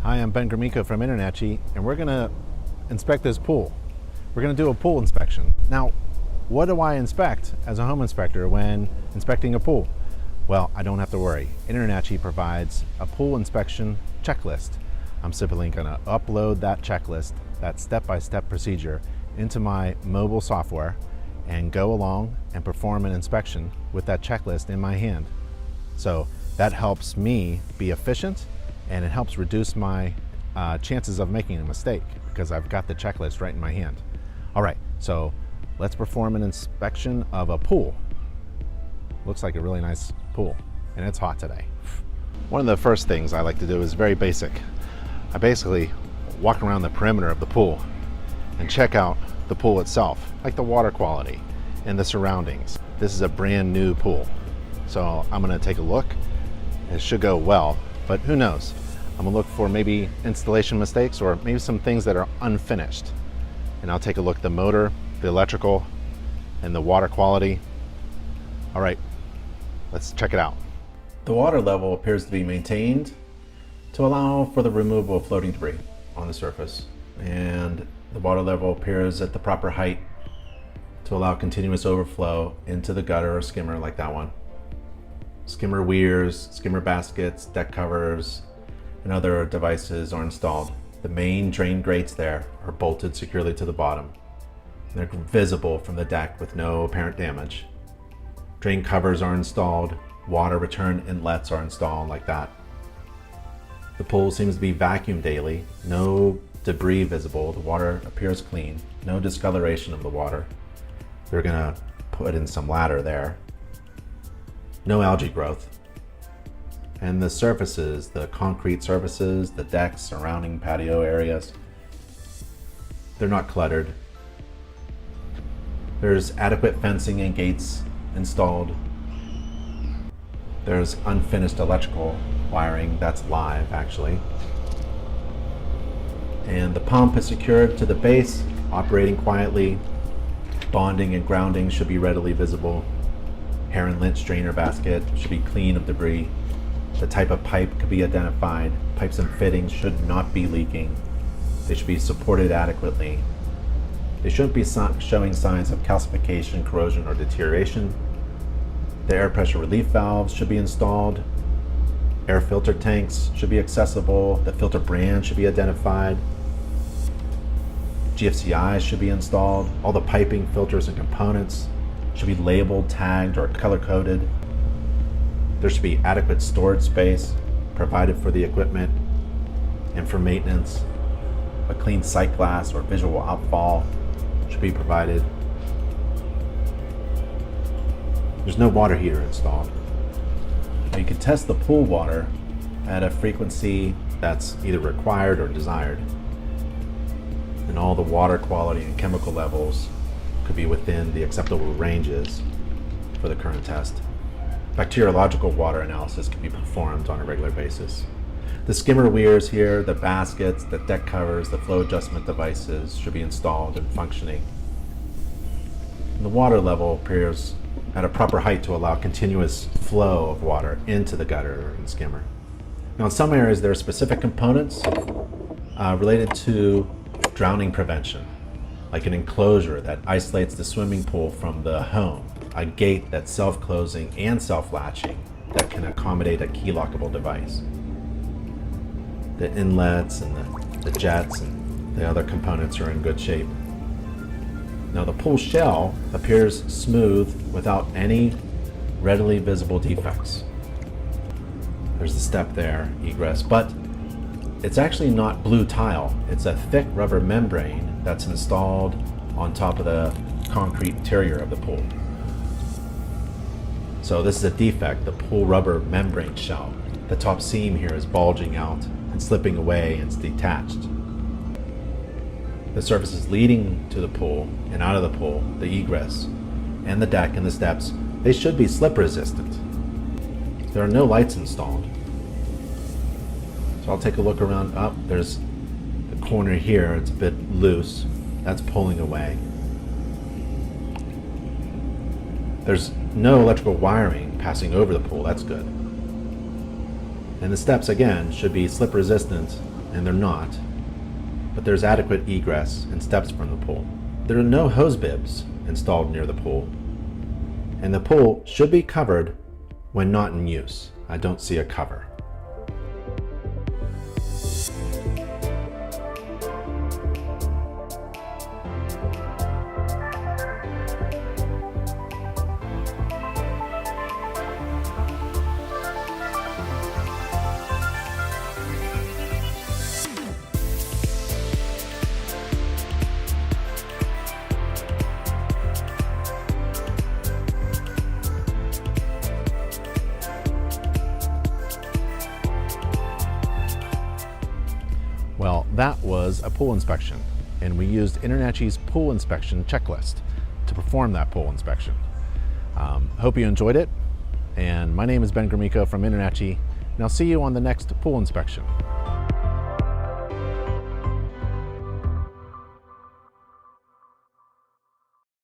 Hi, I'm Ben Gromicko from InterNACHI, and we're going to inspect this pool. We're going to do a pool inspection. Now, what do I inspect as a home inspector when inspecting a pool? Well, I don't have to worry. InterNACHI provides a pool inspection checklist. I'm simply going to upload that checklist, that step-by-step procedure, into my mobile software and go along and perform an inspection with that checklist in my hand. So that helps me be efficient, and it helps reduce my chances of making a mistake because I've got the checklist right in my hand. All right, so let's perform an inspection of a pool. Looks like a really nice pool, and it's hot today. One of the first things I like to do is very basic. I basically walk around the perimeter of the pool and check out the pool itself, like the water quality and the surroundings. This is a brand new pool, so I'm gonna take a look. It should go well, but who knows? I'm gonna look for maybe installation mistakes or maybe some things that are unfinished. And I'll take a look at the motor, the electrical, and the water quality. All right, let's check it out. The water level appears to be maintained to allow for the removal of floating debris on the surface. And the water level appears at the proper height to allow continuous overflow into the gutter or skimmer like that one. Skimmer weirs, skimmer baskets, deck covers, and other devices are installed. The main drain grates there are bolted securely to the bottom. They're visible from the deck with no apparent damage. Drain covers are installed. Water return inlets are installed like that. The pool seems to be vacuumed daily. No debris visible. The water appears clean. No discoloration of the water. They're gonna put in some ladder there. No algae growth. And the surfaces, the concrete surfaces, the decks, surrounding patio areas, they're not cluttered. There's adequate fencing and gates installed. There's unfinished electrical wiring that's live actually. And the pump is secured to the base, operating quietly. Bonding and grounding should be readily visible. Hair and lint strainer basket should be clean of debris. The type of pipe could be identified. Pipes and fittings should not be leaking. They should be supported adequately. They shouldn't be showing signs of calcification, corrosion, or deterioration. The air pressure relief valves should be installed. Air filter tanks should be accessible. The filter brand should be identified. GFCIs should be installed. All the piping, filters, and components should be labeled, tagged, or color-coded. There should be adequate storage space provided for the equipment and for maintenance. A clean sight glass or visual outfall should be provided. There's no water heater installed. Now you can test the pool water at a frequency that's either required or desired. And all the water quality and chemical levels could be within the acceptable ranges for the current test. Bacteriological water analysis can be performed on a regular basis. The skimmer weirs here, the baskets, the deck covers, the flow adjustment devices should be installed and functioning. And the water level appears at a proper height to allow continuous flow of water into the gutter and skimmer. Now in some areas there are specific components related to drowning prevention, like an enclosure that isolates the swimming pool from the home, a gate that's self-closing and self-latching that can accommodate a key lockable device. The inlets and the jets and the other components are in good shape. Now the pool shell appears smooth without any readily visible defects. There's the step there, egress, but it's actually not blue tile. It's a thick rubber membrane that's installed on top of the concrete interior of the pool. So this is a defect, the pool rubber membrane shell. The top seam here is bulging out and slipping away and it's detached. The surfaces leading to the pool and out of the pool, the egress, and the deck and the steps, they should be slip resistant. There are no lights installed. So I'll take a look around. Up, there's the corner here, it's a bit loose. That's pulling away. There's no electrical wiring passing over the pool, that's good. And the steps, again, should be slip resistant and they're not, but there's adequate egress and steps from the pool. There are no hose bibs installed near the pool, and the pool should be covered when not in use. I don't see a cover. Well, that was a pool inspection, and we used InterNACHI's pool inspection checklist to perform that pool inspection. Hope you enjoyed it, and my name is Ben Gromicko from InterNACHI, and I'll see you on the next pool inspection.